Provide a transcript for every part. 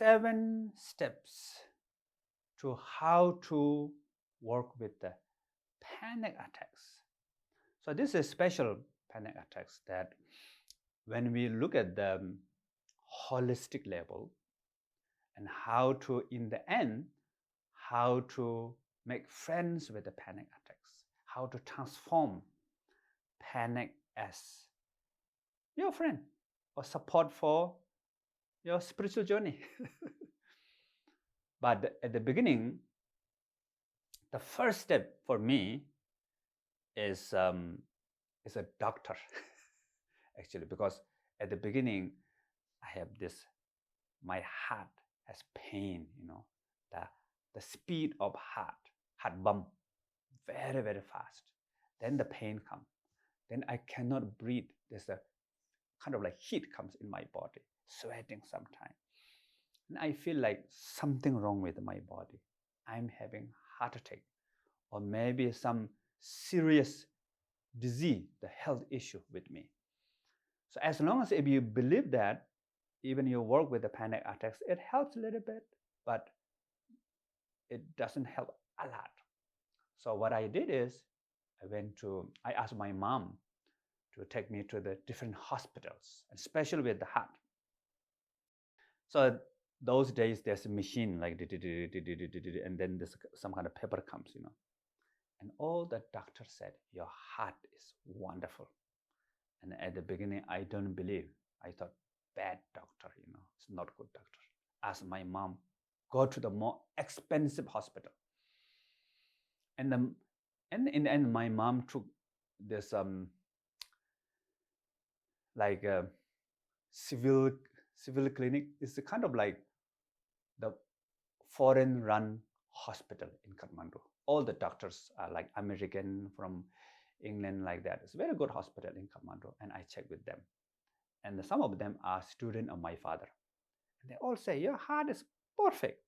7 steps to how to work with the panic attacks. So this is special panic attacks that when we look at the holistic level and how to, in the end, how to make friends with the panic attacks, how to transform panic as your friend or support for your spiritual journey. But at the beginning, the first step for me is a doctor, actually, because at the beginning, I have this, my heart has pain, the speed of heart bump very, very fast. Then the pain comes. Then I cannot breathe. There's a kind of like heat comes in my body, sweating sometimes. And I feel like something wrong with my body. I'm having heart attack or maybe some serious disease, the health issue with me. So as long as if you believe that, even you work with the panic attacks, it helps a little bit, but it doesn't help a lot. So what I did is I asked my mom to take me to the different hospitals, especially with the heart. So those days there's a machine like and then there's some kind of paper comes, and all the doctor said, your heart is wonderful. And at the beginning, I don't believe. I thought, bad doctor, it's not good doctor. Asked my mom, go to the more expensive hospital. And in the end, my mom took this like a civil clinic. It's a kind of like the foreign run hospital in Kathmandu. All the doctors are like American from England, like that. It's a very good hospital in Kathmandu, and I checked with them. And some of them are students of my father. And they all say, your heart is perfect.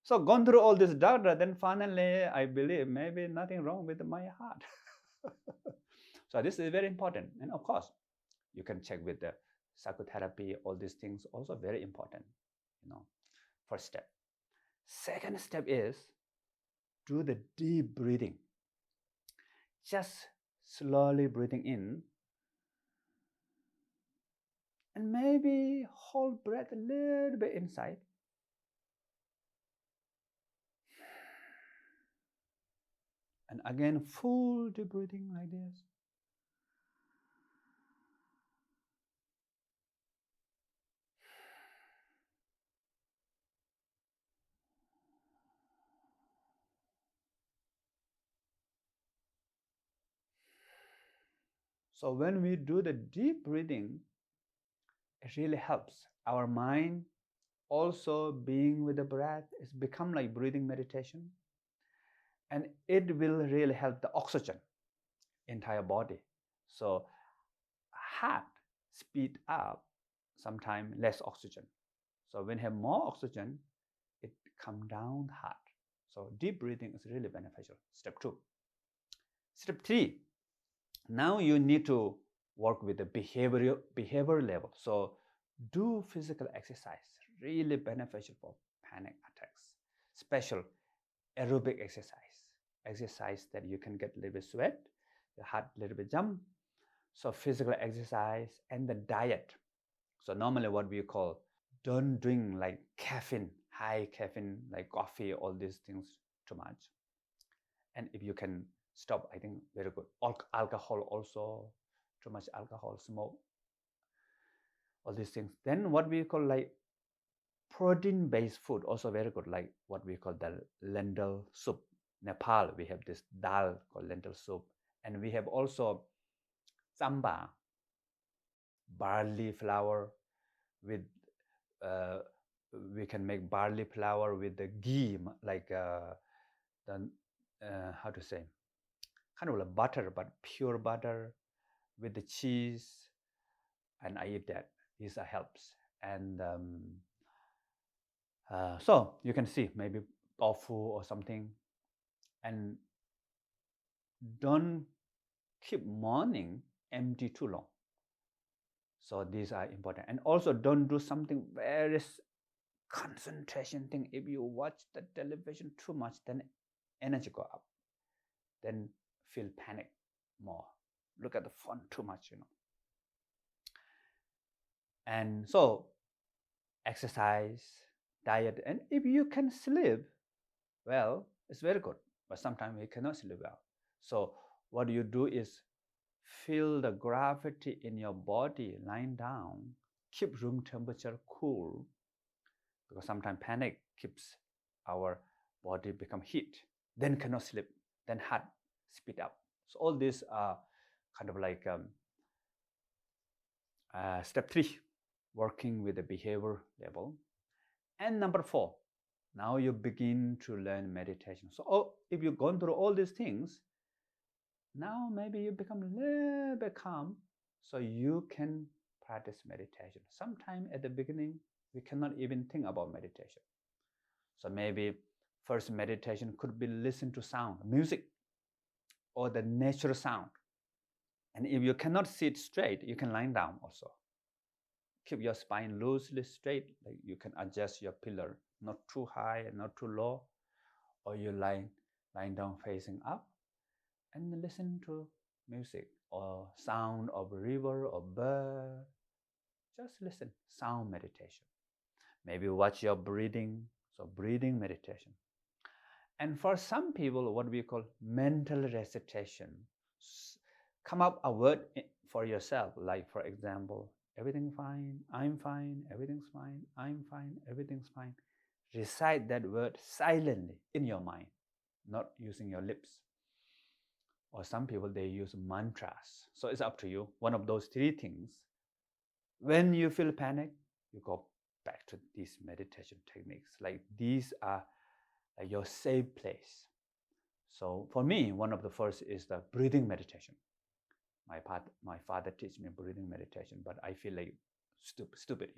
So gone through all this doctor, then finally I believe maybe nothing wrong with my heart. So this is very important. And of course, you can check with the psychotherapy, all these things also very important, first step. Second step is do the deep breathing. Just slowly breathing in and maybe hold breath a little bit inside. And again, full deep breathing like this. So when we do the deep breathing, it really helps. Our mind also being with the breath, it's become like breathing meditation. And it will really help the oxygen entire body. So heart speed up, sometimes less oxygen. So when you have more oxygen, it come down heart. So deep breathing is really beneficial. Step 2. Step 3. Now you need to work with the behavior level. So do physical exercise, really beneficial for panic attacks. Special aerobic exercise that you can get a little bit sweat, the heart a little bit jump. So physical exercise and the diet. So normally what we call, don't drink like caffeine, high caffeine, like coffee, all these things too much. And if you can stop, I think very good. Alcohol also, too much alcohol, smoke, all these things. Then what we call like protein-based food, also very good, like what we call the lentil soup. Nepal, we have this dal called lentil soup. And we have also samba, barley flour with, we can make barley flour with the ghee, like how to say, kind of like butter, but pure butter with the cheese. And I eat that. This helps. And so you can see maybe tofu or something. And don't keep morning empty too long. So these are important. And also don't do something very concentration thing. If you watch the television too much, then energy go up. Then feel panic more. Look at the phone too much, And so exercise, diet, and if you can sleep well, it's very good. But sometimes we cannot sleep well. So what you do is feel the gravity in your body lying down, keep room temperature cool, because sometimes panic keeps our body become heat, then cannot sleep, then heart speed up. So all these are kind of like step 3, working with the behavior level. And number 4, now you begin to learn meditation. So if you've gone through all these things, now maybe you become a little bit calm, so you can practice meditation. Sometime at the beginning, we cannot even think about meditation. So maybe first meditation could be listen to sound, music, or the natural sound. And if you cannot sit straight, you can lie down also. Keep your spine loosely straight. Like you can adjust your pillar, not too high and not too low, or you lying down facing up, and listen to music or sound of river or bird. Just listen, sound meditation. Maybe watch your breathing, so breathing meditation. And for some people, what we call mental recitation. Come up a word for yourself, like for example, everything fine, I'm fine, everything's fine, I'm fine, everything's fine. Recite that word silently in your mind, not using your lips. Or some people, they use mantras. So it's up to you. One of those 3 things. When you feel panic, you go back to these meditation techniques. Like these are like your safe place. So for me, one of the first is the breathing meditation. My father teach me breathing meditation, but I feel like stupid.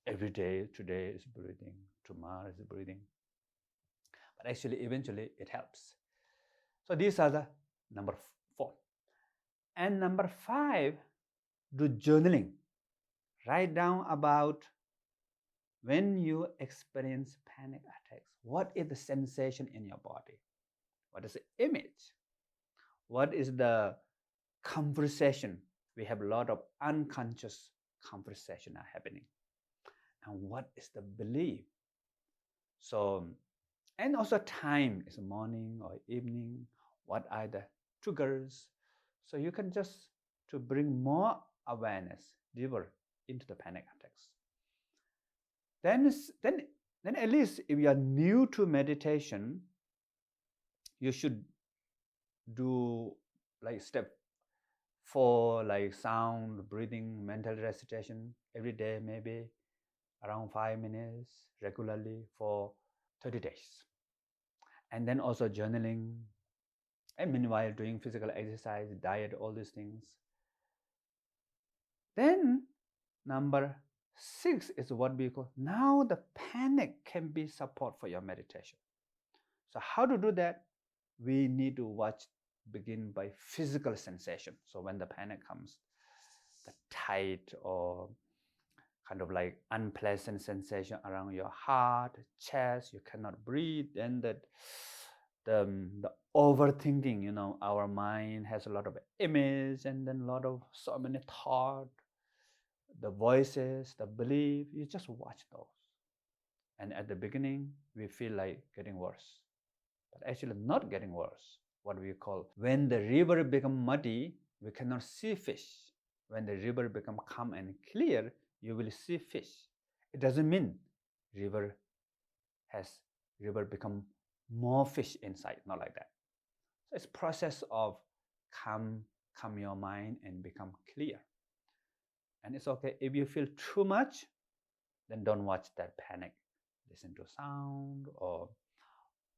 Every day, today is breathing, tomorrow is breathing. But actually, eventually, it helps. So these are the number 4. And number 5, do journaling. Write down about when you experience panic attacks. What is the sensation in your body? What is the image? What is the conversation? We have a lot of unconscious conversation are happening. And what is the belief? So, and also time, is morning or evening? What are the triggers? So you can just to bring more awareness deeper into the panic attacks. Then at least if you are new to meditation, you should do like step 4, like sound, breathing, mental recitation every day, maybe around 5 minutes regularly for 30 days. And then also journaling, and meanwhile doing physical exercise, diet, all these things. Then number 6 is what we call, now the panic can be support for your meditation. So how to do that? We need to begin by physical sensation. So when the panic comes, the tight or kind of like unpleasant sensation around your heart, chest, you cannot breathe, then the overthinking, our mind has a lot of image and then so many thoughts, the voices, the belief, you just watch those. And at the beginning, we feel like getting worse, but actually not getting worse. What we call, when the river become muddy, we cannot see fish. When the river become calm and clear, you will see fish. It doesn't mean river become more fish inside, not like that. So it's process of calm your mind and become clear. And it's okay if you feel too much, then don't watch that panic. Listen to sound or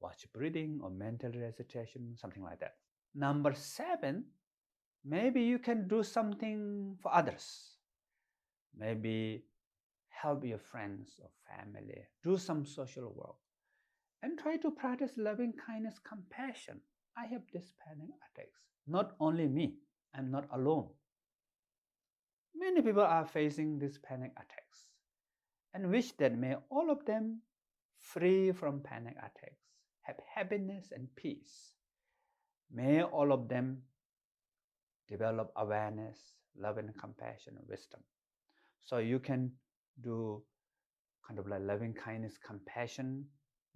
watch breathing or mental recitation, something like that. Number 7, maybe you can do something for others. Maybe help your friends or family, do some social work, and try to practice loving kindness, compassion. I have these panic attacks. Not only me, I'm not alone. Many people are facing these panic attacks. and wish that may all of them free from panic attacks, have happiness and peace. May all of them develop awareness, love and compassion and wisdom. So you can do kind of like loving kindness, compassion,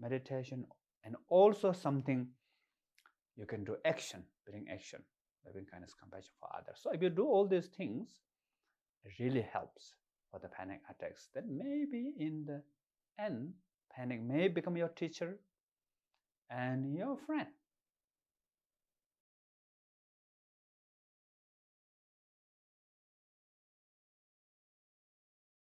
meditation, and also something you can do action, bring action, loving kindness, compassion for others. So if you do all these things, it really helps for the panic attacks. Then maybe in the end, panic may become your teacher and your friend.